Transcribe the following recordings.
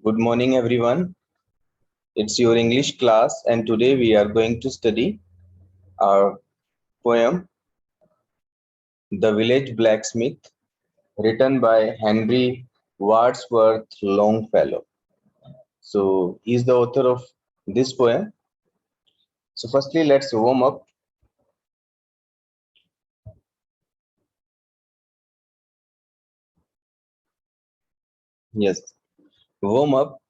Good morning, everyone. It's your English class, and today we are going to study our poem, The Village Blacksmith, written by Henry Wadsworth Longfellow. So, he's the author of this poem. So, firstly, let's warm up. Yes, warm up.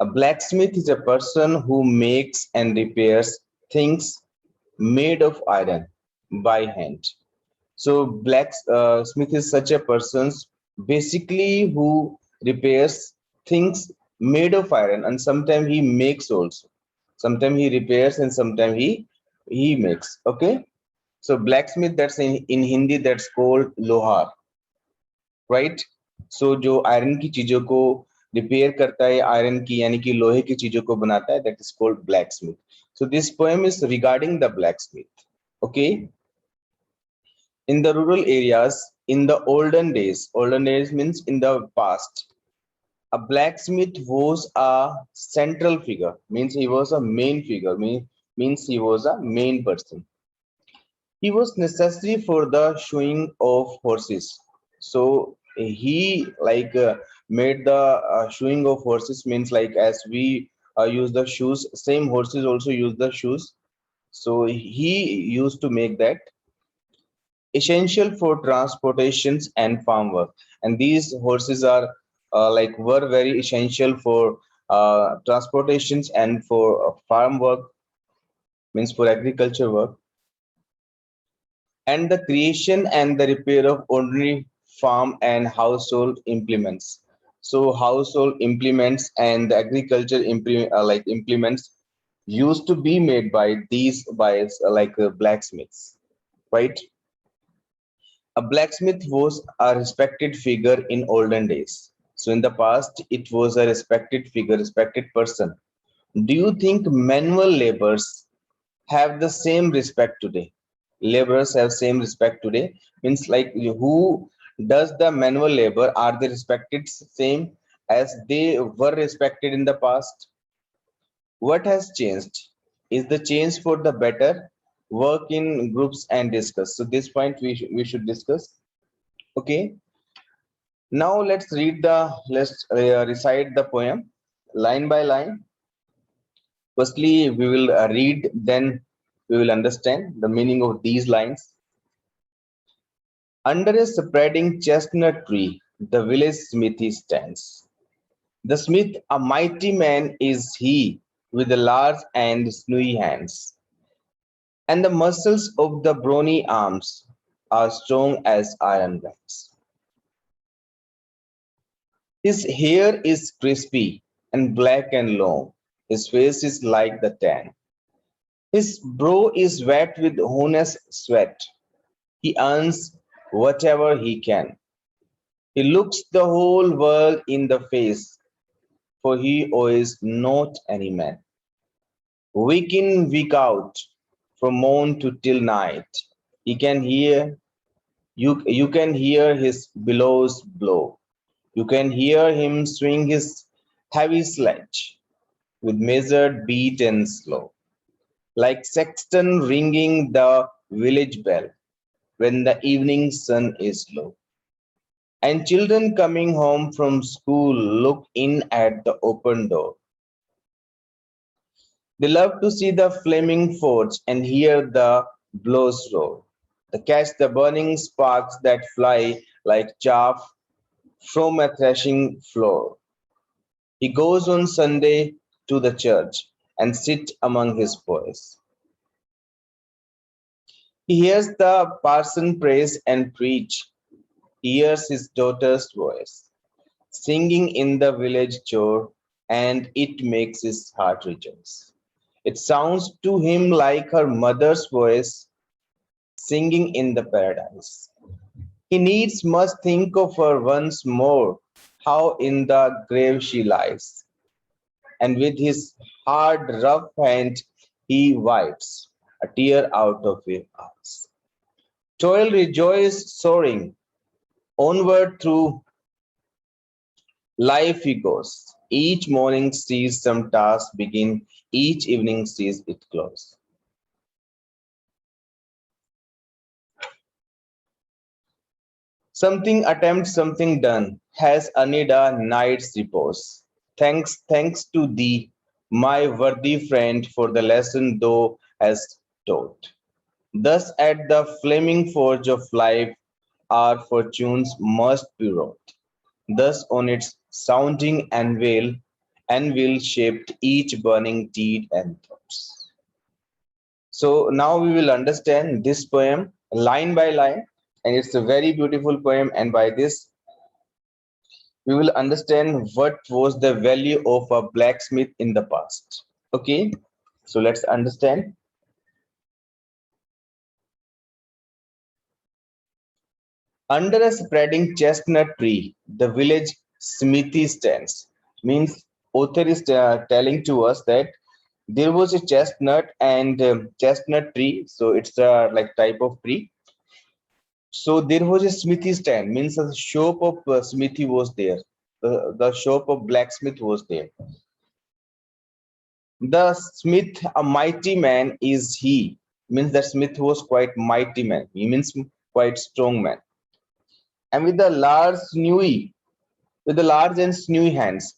A blacksmith is a person who makes and repairs things made of iron by hand. So blacksmith is such a person basically who repairs things made of iron, and sometimes he makes also. Sometimes he repairs and sometimes he makes. Okay. So blacksmith, that's in Hindi that's called lohar, right? So जो iron की चीजों को repair करता है, iron की यानी कि लोहे की चीजों को बनाता है, that is called blacksmith. So this poem is regarding the blacksmith. Okay. In the rural areas, in the olden days means in the past, a blacksmith was a central figure, means he was a main figure, means he was a main person. He was necessary for the shoeing of horses. So he made the shoeing of horses, means like as we use the shoes, same horses also use the shoes. So he used to make that, essential for transportations and farm work, and these horses are were very essential for transportations and for farm work, means for agriculture work, and the creation and the repair of ordinary farm and household implements. So household implements and the agriculture implements used to be made by these blacksmiths, right? A blacksmith was a respected figure in olden days. So in the past, it was a respected figure, respected person. Do you think manual laborers have the same respect today? Laborers have same respect today. Means like who does the manual labor? Are they respected same as they were respected in the past? What has changed? Is the change for the better? Work in groups and discuss. So this point we should discuss. Okay. Now let's recite the poem line by line. Firstly, we will read, then we will understand the meaning of these lines. Under a spreading chestnut tree, the village smithy stands. The smith, a mighty man, is he, with the large and sinewy hands, and the muscles of the brawny arms are strong as iron bands. His hair is crispy and black and long. His face is like the tan. His brow is wet with honest sweat. He earns whatever he can. He looks the whole world in the face, for he owes not any man. Week in, week out, from morn to till night, he can hear you can hear his bellows blow. You can hear him swing his heavy sledge with measured beat and slow, like sexton ringing the village bell when the evening sun is low. And children coming home from school look in at the open door. They love to see the flaming forge and hear the blows roar. They catch the burning sparks that fly like chaff from a threshing floor. He goes on Sunday to the church and sit among his boys. He hears the parson praise and preach. He hears his daughter's voice, singing in the village chore, and it makes his heart rejoice. It sounds to him like her mother's voice, singing in the paradise. He needs must think of her once more, how in the grave she lies, and with his hard, rough hand he wipes a tear out of her eyes. Toil rejoice soaring onward through Life he goes. Each morning sees some task begin, each evening sees it close. Something attempt, something done, has Anida night's repose. Thanks to thee, my worthy friend, for the lesson thou hast taught. Thus at the flaming forge of life, our fortunes must be wrought. Thus on its sounding anvil shaped each burning deed and thoughts. So now we will understand this poem line by line, and it's a very beautiful poem. And by this, we will understand what was the value of a blacksmith in the past. Okay, so let's understand. Under a spreading chestnut tree, the village smithy stands. Means author is telling to us that there was a chestnut and chestnut tree. So it's a like type of tree. So there was a smithy stand. Means a shop of smithy was there. The shop of blacksmith was there. The smith, a mighty man is he. Means that smith was quite mighty man. He means quite strong man. And with the large and sinewy hands,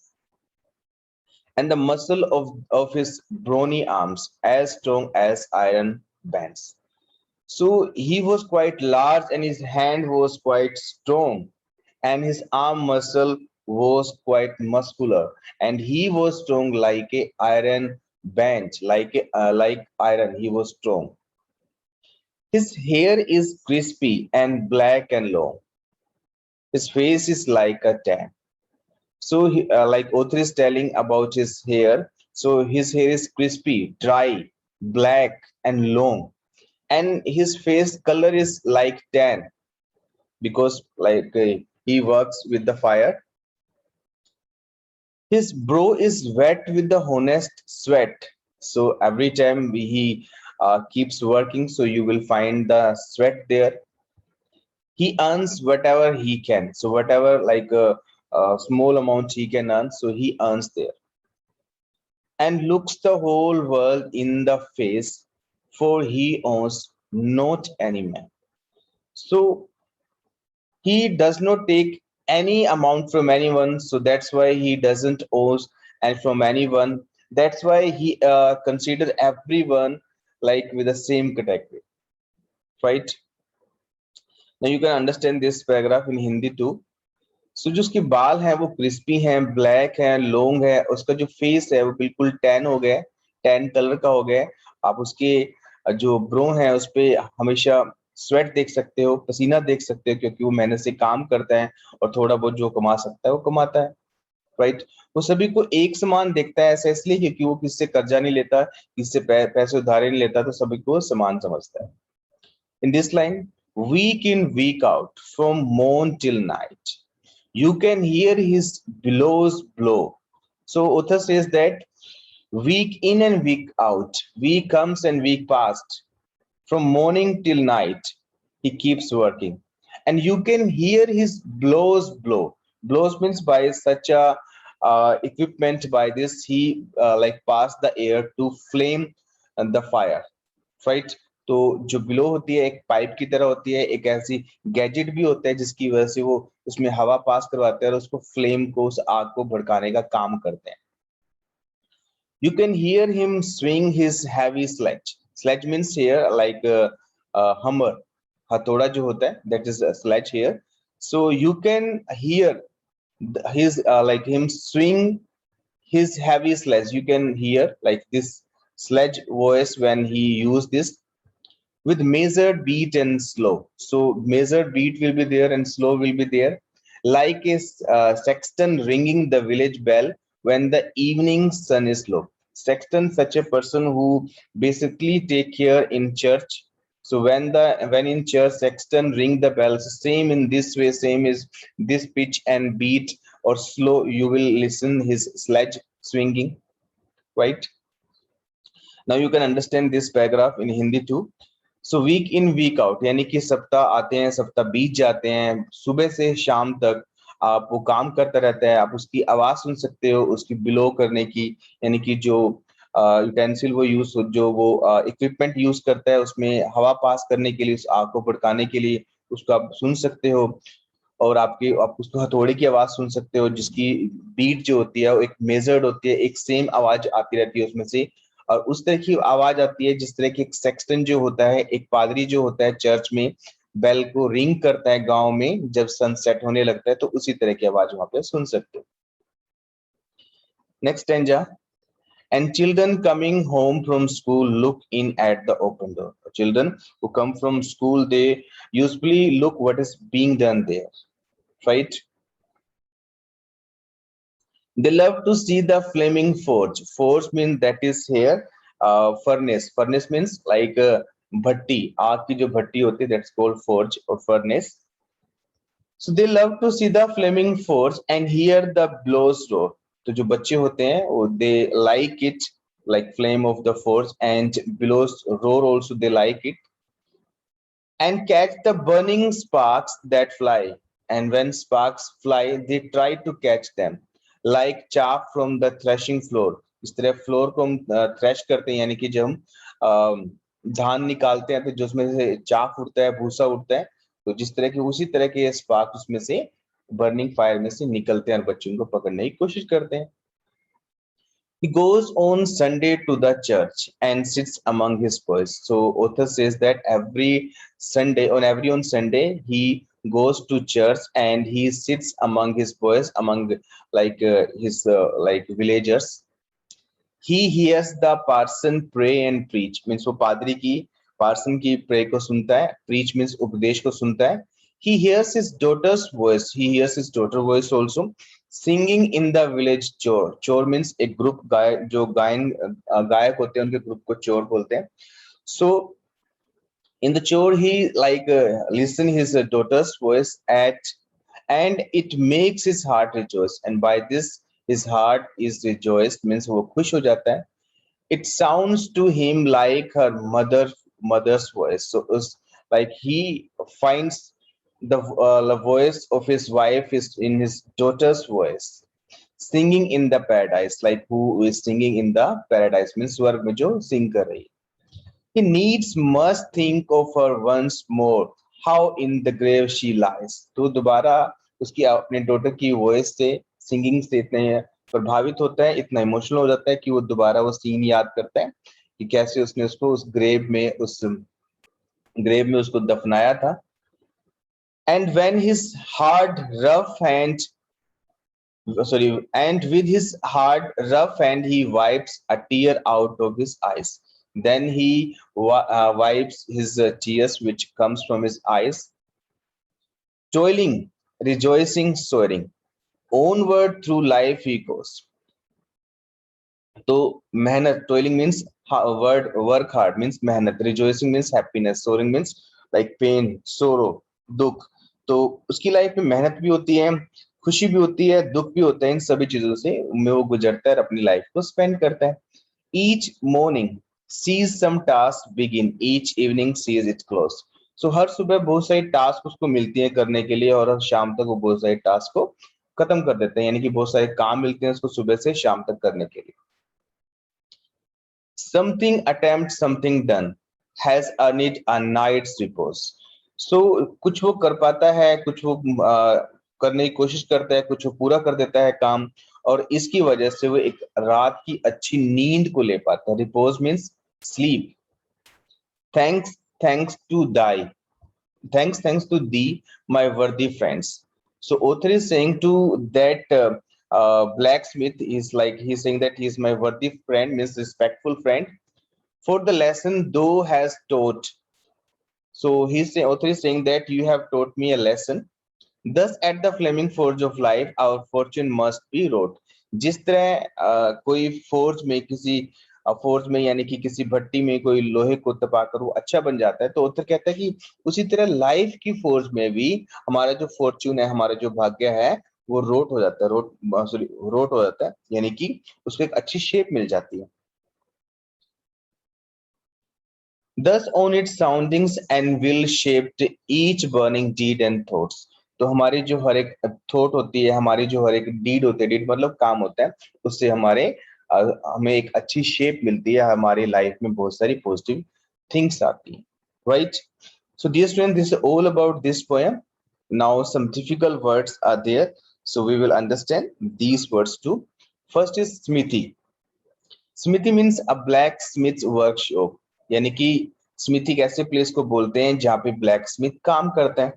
and the muscle of his brawny arms as strong as iron bands. So he was quite large and his hand was quite strong and his arm muscle was quite muscular and he was strong like a iron bench, like iron. He was strong. His hair is crispy and black and long. His face is like a tan. So, like author is telling about his hair. So his hair is crispy, dry, black, and long, and his face color is like tan because he works with the fire. His brow is wet with the honest sweat. So every time he keeps working, so you will find the sweat there. He earns whatever he can. So whatever a small amount he can earn, so he earns there and looks the whole world in the face, for he owns not any man. So he does not take any amount from anyone, so that's why he doesn't owe and from anyone. That's why he consider everyone like with the same category, right? Now you can understand this paragraph in Hindi too. सो जो उसके बाल हैं वो crispy हैं, black हैं, long है, उसका जो फेस है वो बिल्कुल टैन हो गया, टैन कलर का हो गया। आप उसके जो ब्रो है उस पे हमेशा स्वेट देख सकते हो, पसीना देख सकते हो, क्योंकि वो मेहनत से काम करता है और थोड़ा बहुत जो कमा सकता है वो कमाता है, राइट। वो सभी को एक समान देखता है, ऐसा इसलिए क्योंकि वो किसी से कर्जा नहीं लेता, किसी से पैसे उधारे नहीं लेता, तो सभी को समान समझता है। In this line, week in, week out, from morn till night, you can hear his bellows blow. So author says that week in and week out, week comes and week past, from morning till night, he keeps working. And you can hear his blows blow. Blows means by such a equipment, by this he like pass the air to flame the fire, right. तो जो below होती है एक pipe की तरह होती है, एक ऐसी गैजेट भी होता है जिसकी वजह से वो उसमें हवा पास करवाते हैं और उसको फ्लेम को, उस आग को भड़काने का काम करते हैं। You can hear him swing his heavy sledge. Sledge means here like hammer, हथौड़ा जो होता है, that is a sledge here. So you can hear his like him swing his heavy sledge. You can hear like this sledge voice when he use this with measured beat and slow. So measured beat will be there and slow will be there. Like a sexton ringing the village bell when the evening sun is low. Sexton, such a person who basically take care in church. So when in church sexton ring the bells, same in this way, same is this pitch and beat or slow, you will listen his sledge swinging, right? Now you can understand this paragraph in Hindi too. So week in week out यानी कि सप्ताह आते हैं, सप्ताह बीत जाते हैं, सुबह से शाम तक आप वो काम करता रहता है, आप उसकी आवाज सुन सकते हो, उसकी बिलो करने की, यानी कि जो यूटेंसिल वो यूज, जो वो इक्विपमेंट यूज करता है उसमें हवा पास करने के लिए, उस आग को भड़काने के लिए, उसको आप सुन सकते हो। और आप उसको हथौड़े की आवाज सुन सकते हो, जिसकी बीट जो होती है वो एक मेजर्ड होती है, एक सेम आवाज आती रहती है उसमें से। और उस तरह की आवाज आती है जिस तरह की एक सेक्सटन जो होता है, एक पादरी जो होता है चर्च में, बेल को रिंग करता है गांव में जब सनसेट होने लगता है, तो उसी तरह की आवाज वहां पे सुन सकते हो। Next stanza. And children coming home from school look in at the open door. Children who come from school, they usually look what is being done there, right? They love to see the flaming forge. Forge means that is here, furnace. Furnace means like bhatti. आग की जो भट्टी होती है, that's called forge or furnace. So they love to see the flaming forge and hear the blows roar. तो जो बच्चे होते हैं वो they like it, like flame of the forge, and blows roar also they like it, and catch the burning sparks that fly. And when sparks fly, they try to catch them, like chaff from the threshing floor. इस तरह floor को हम thresh करते हैं, यानी कि जब हम धान निकालते हैं तो जो उसमें से चाफ उड़ता है, भूसा उड़ता है, तो जिस तरह के उसी तरह के स्पार्क उसमें से बर्निंग फायर में से निकलते हैं और बच्चों को पकड़ने की कोशिश करते हैं। He goes on Sunday to the church and sits among his boys. So author says that every Sunday, on Sunday, he goes to church and he sits among his boys, among like his like villagers. He hears the parson pray and preach. Means वो पादरी की parson की pray को सुनता है, preach means उपदेश को सुनता है. He hears his daughter's voice. He hears his daughter voice also singing in the village chore. Chore means एक group गाय जो गायक होते हैं उनके group को chore बोलते हैं. So in the chore he like listen his daughter's voice at, and it makes his heart rejoice. And by this his heart is rejoiced means वो खुश हो जाता है. It sounds to him like her mother's voice. So it's like he finds the voice of his wife is in his daughter's voice, singing in the paradise. Like who is singing in the paradise means स्वर्ग में जो sing कर रही है. He needs must think of her once more, how in the grave she lies. तो दोबारा उसकी अपने डॉटर की वॉइस से, सिंगिंग से इतने प्रभावित होता है, इतना इमोशनल हो जाता है कि वो दोबारा वो सीन याद करता है कि कैसे उसने उसको उस ग्रेव में उसको दफनाया था. And when his hard rough hand and with his hard rough hand he wipes a tear out of his eyes, then he wipes his tears which comes from his eyes, toiling, rejoicing, soaring onward through life he goes. तो मेहनत, toiling means word work hard means मेहनत, rejoicing means happiness, soaring means like pain, sorrow, दुख. तो उसकी life में मेहनत भी होती है, खुशी भी होती है, दुख भी होता है, इन सभी चीजों से में वो गुजरता है और अपनी लाइफ को स्पेंड करता है. Each morning sees some task begin, each evening sees it close. So हर सुबह बहुत सारी टास्क उसको मिलती है करने के लिए और शाम तक वो बहुत सारी टास्क को खत्म कर देते हैं, यानी कि बहुत सारे काम मिलते हैं उसको सुबह से शाम तक करने के लिए. Something attempt, something done has earned a night's repose. So कुछ वो कर पाता है, कुछ वो करने की कोशिश करता है, कुछ वो पूरा कर देता है काम, और इसकी वजह से वो एक रात की अच्छी नींद को ले पाता है. Repose means sleep. Thanks to thee, thanks to thee, my worthy friends. So author is saying to that blacksmith is like he's saying that he is my worthy friend means respectful friend for the lesson thou has taught. So author is saying that you have taught me a lesson. Thus at the flaming forge of life our fortune must be wrought. जिस तरह कोई forge में किसी forge में यानी कि किसी भट्टी में कोई लोहे को तपाकर वो अच्छा बन जाता है, तो ऑथर कहता है कि उसी तरह लाइफ की फोर्ज में भी हमारा जो फॉर्च्यून है, हमारा जो भाग्य है, वो रोट हो जाता है, रोट हो जाता है, यानी कि उसको एक अच्छी शेप मिल जाती है. Thus on its soundings and will shaped each burning deed and thoughts. तो हमारी जो हर एक थॉट होती है, हमारी जो हर एक डीड होती है, डीड मतलब काम होता है, उससे हमें एक अच्छी शेप मिलती है, हमारी लाइफ में बहुत सारी पॉजिटिव थिंग्स आती हैं, right? So dear students, this is all about this poem. Now some difficult words are there, so we will understand these words too. First is smithy. Smithy means a blacksmith workshop. यानी कि smithy एक ऐसे place को बोलते हैं जहाँ पे black Smith काम करते हैं.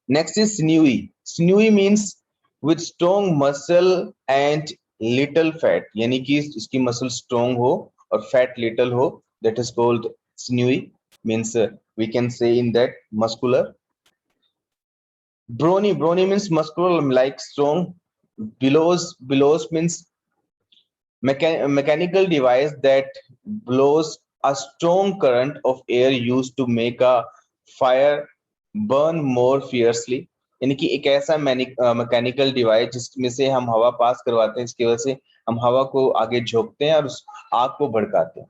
Next is sinewy. Sinewy means with strong muscle and little fat. यानी कि इसकी मसल स्ट्रॉन्ग हो और फैट लिटल हो, that is called sinewy. Means we can say in that muscular. Brawny. Brawny means muscular, like strong. Bellows means mechanical device that blows a strong current of air used to make a fire burn more fiercely. यानी कि एक ऐसा mechanical device जिसमें से हम हवा पास करवाते हैं, इसकी वजह से हम हवा को आगे झोंकते हैं और उस आग को भड़काते हैं.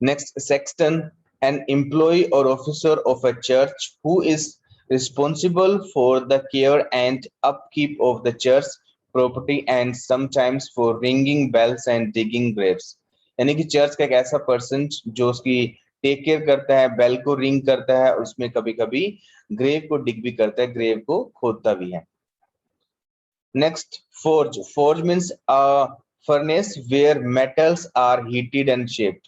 Next, sexton, an employee or officer of a church who is responsible for the care and upkeep of the church property and sometimes for ringing bells and digging graves. यानी कि चर्च का एक ऐसा पर्सन जो उसकी take care करता है, bell को रिंग करता है, और उसमें कभी कभी ग्रेव को डिग भी करता है, ग्रेव को खोदता भी है. Next, forge. Forge means a furnace where metals are heated and shaped.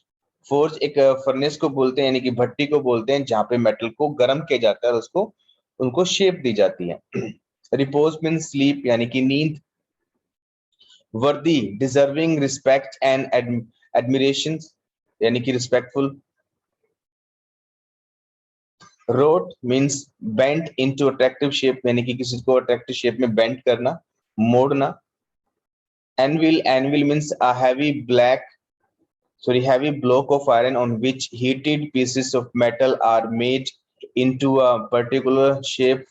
Forge एक फर्नेस को बोलते हैं, यानी कि भट्टी को बोलते हैं जहां पे मेटल को गर्म किया जाता है और उसको उनको शेप दी जाती है. रिपोज मीन्स स्लीप, यानी कि नींद. वर्दी, डिजर्विंग रिस्पेक्ट एंड एडमिरेशन, यानी कि respectful. Wrought means bent into attractive shape, यानी कि किसी को अट्रैक्टिव शेप में बेंट करना, मोड़ना. Anvil. Anvil means a heavy block of iron on which heated pieces of metal are made into a particular shape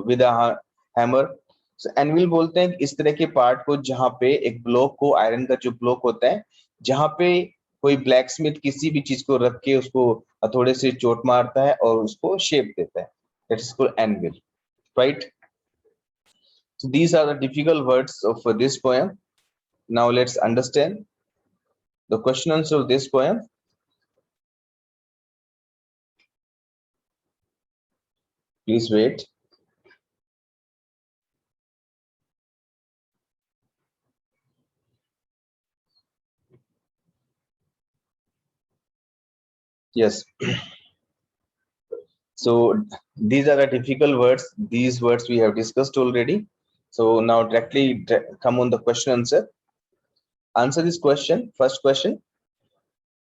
with a hammer. So anvil बोलते हैं इस तरह के पार्ट को जहां पे एक ब्लॉक को, आयरन का जो ब्लॉक होता है, जहां पे कोई ब्लैक स्मिथ किसी भी चीज को रख के उसको हथौड़े से चोट मारता है और उसको शेप देता है. That is called anvil, right? So these are the difficult words of this poem. Now let's understand the question answer of this poem. Please wait. Yes. So these are the difficult words. These words we have discussed already. So now directly come on the question answer. Answer this question. First question.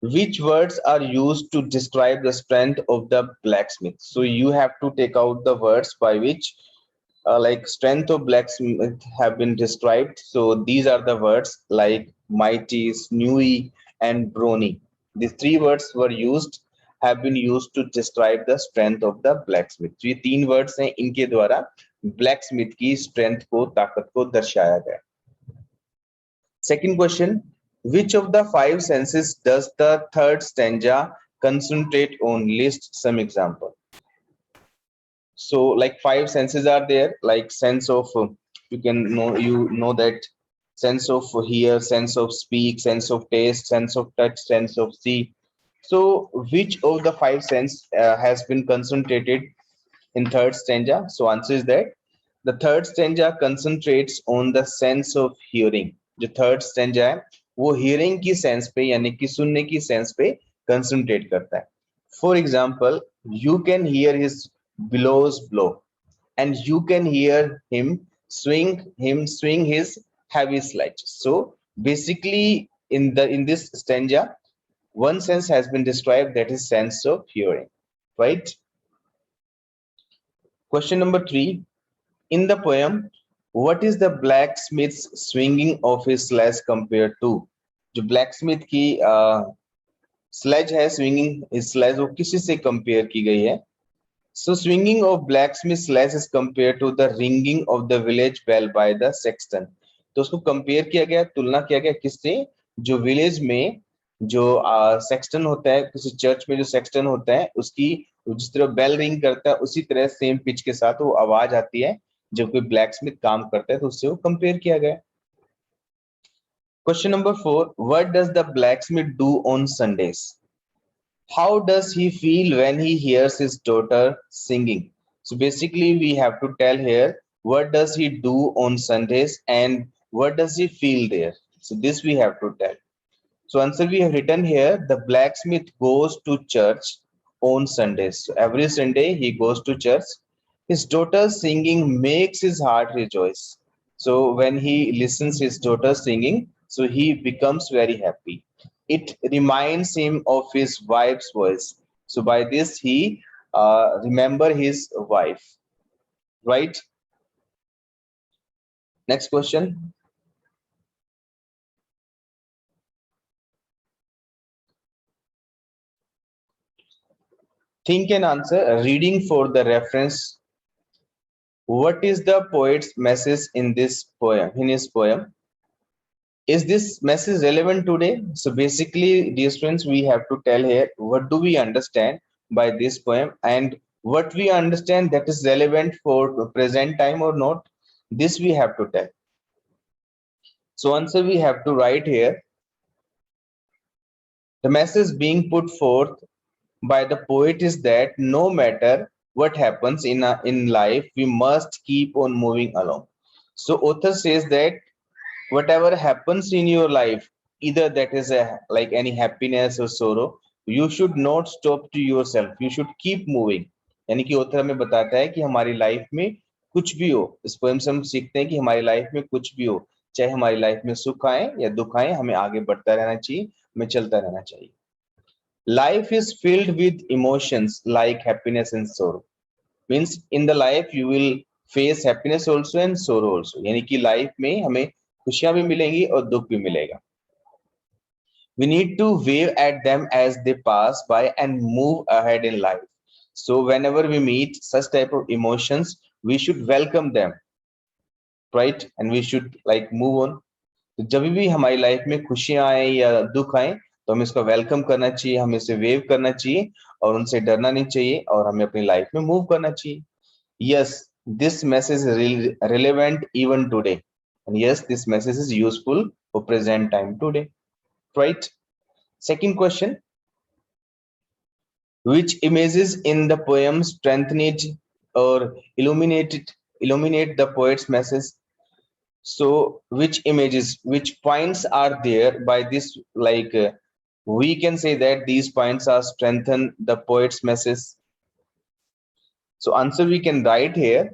Which words are used to describe the strength of the blacksmith? So you have to take out the words by which like strength of blacksmith have been described. So these are the words like mighty, snewy, and brawny. These three words were used, have been used to describe the strength of the blacksmith. So ये तीन words हैं, इनके द्वारा blacksmith की strength को, ताकत को दर्शाया गया. Second question, which of the five senses does the third stanza concentrate on? List some example. So like five senses are there, like sense of you know that sense of hear, sense of speak, sense of taste, sense of touch, sense of see. So which of the five sense has been concentrated in third stanza? So answer is that the third stanza concentrates on the sense of hearing. जो third stanza है वो hearing की sense पे, यानी कि सुनने की sense पे concentrate करता है. For example, you can hear his bellows blow, and you can hear him swing his heavy sledge. So basically, in this stanza, one sense has been described, that is sense of hearing, right? Question number 3. In the poem, what is the blacksmith's swinging of his sledge compared to? जो blacksmith की sledge है, swinging his sledge, वो किसी से compare की गई है? So swinging of blacksmith sledge is compared to the ringing of the village bell by the sexton. तो उसको compare किया गया, तुलना किया गया किससे? जो village में जो सेक्सटन होता है, किसी चर्च में जो सेक्सटन होता है, उसकी तो जिस तरह बेल रिंग करता है उसी तरह सेम पिच के साथ वो आवाज आती है जब कोई ब्लैक स्मिथ काम करता है, तो उससे वो कंपेयर किया गया। Question number 4, what does the black Smith do on Sundays? How does he feel when he hears his daughter singing? So basically we have to tell here what does he do on Sundays and what does he feel there. So this we have to tell. So answer we have written here, the blacksmith goes to church on Sundays. So every Sunday he goes to church. His daughter singing makes his heart rejoice. So when he listens his daughter singing, so he becomes very happy. It reminds him of his wife's voice. So by this he remember his wife, right? Next question. Think and answer. Reading for the reference. What is the poet's message in this poem, in his poem? Is this message relevant today? So basically, dear students, we have to tell here what do we understand by this poem and what we understand that is relevant for present time or not. This we have to tell. So answer we have to write here. The message being put forth by the poet is that no matter what happens in life, we must keep on moving along. So author says that whatever happens in your life, either that is a like any happiness or sorrow, you should not stop to yourself, you should keep moving. यानी कि author हमें बताता है कि हमारी life में कुछ भी हो, इस पोएम से हम सीखते हैं कि हमारी लाइफ में कुछ भी हो, चाहे हमारी लाइफ में सुख आए या दुख आए, हमें आगे बढ़ता रहना चाहिए, हमें चलता रहना चाहिए. Life is filled with emotions like happiness and sorrow. Means in the life you will face happiness also and sorrow also. यानी कि लाइफ में हमें खुशियां भी मिलेंगी और दुख भी मिलेगा. We need to wave at them as they pass by and move ahead in life. So whenever we meet such type of emotions, we should welcome them, right? And we should like move on. तो जब भी हमारी life में खुशियां आए या दुख आए, तो हमें इसका वेलकम करना चाहिए, हमें इसे वेव करना चाहिए और उनसे डरना नहीं चाहिए और हमें अपनी लाइफ में मूव करना चाहिए. Yes, this message is relevant even today. And yes, this message is useful for present time today, right? Second question, which images in the poem strengthen it or illuminate the poet's message? So which images, which points are there by this, like we can say that these points are strengthen the poet's message. So answer we can write here.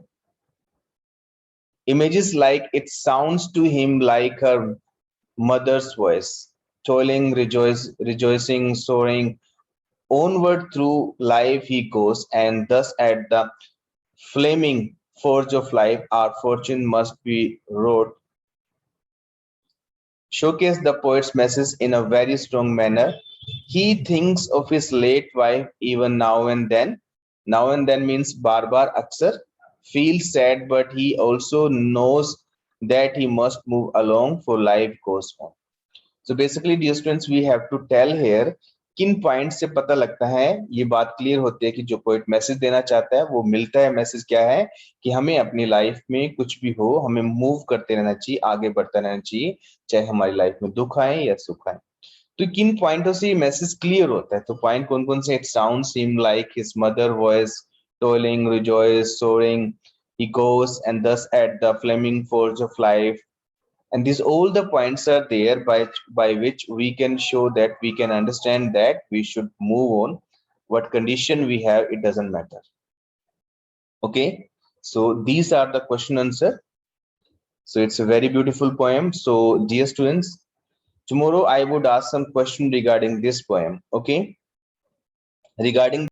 Images like it sounds to him like her mother's voice, toiling, rejoicing, soaring, onward through life he goes, and thus at the flaming forge of life, our fortune must be wrought. Showcase the poet's message in a very strong manner. He thinks of his late wife even now and then. Now and then means bar bar aksar. Feels sad, but he also knows that he must move along for life goes on. So basically dear students, we have to tell here किन point से पता लगता है, ये बात clear होती है कि जो पोइट मैसेज देना चाहता है वो मिलता है. मैसेज क्या है कि हमें अपनी लाइफ में कुछ भी हो, हमें मूव करते रहना चाहिए, आगे बढ़ता रहना चाहिए, चाहे हमारी लाइफ में दुख आए या सुख आए. तो किन पॉइंटों से ये मैसेज क्लियर होता है? तो पॉइंट कौन कौन से? It sound seem like his mother voice, tolling, rejoice, soaring, he goes and thus at the flaming forge of life. And these all the points are there by which we can show that we can understand that we should move on. What condition we have, it doesn't matter. Okay, so these are the question answer. So it's a very beautiful poem. So dear students, tomorrow I would ask some question regarding this poem. Okay, regarding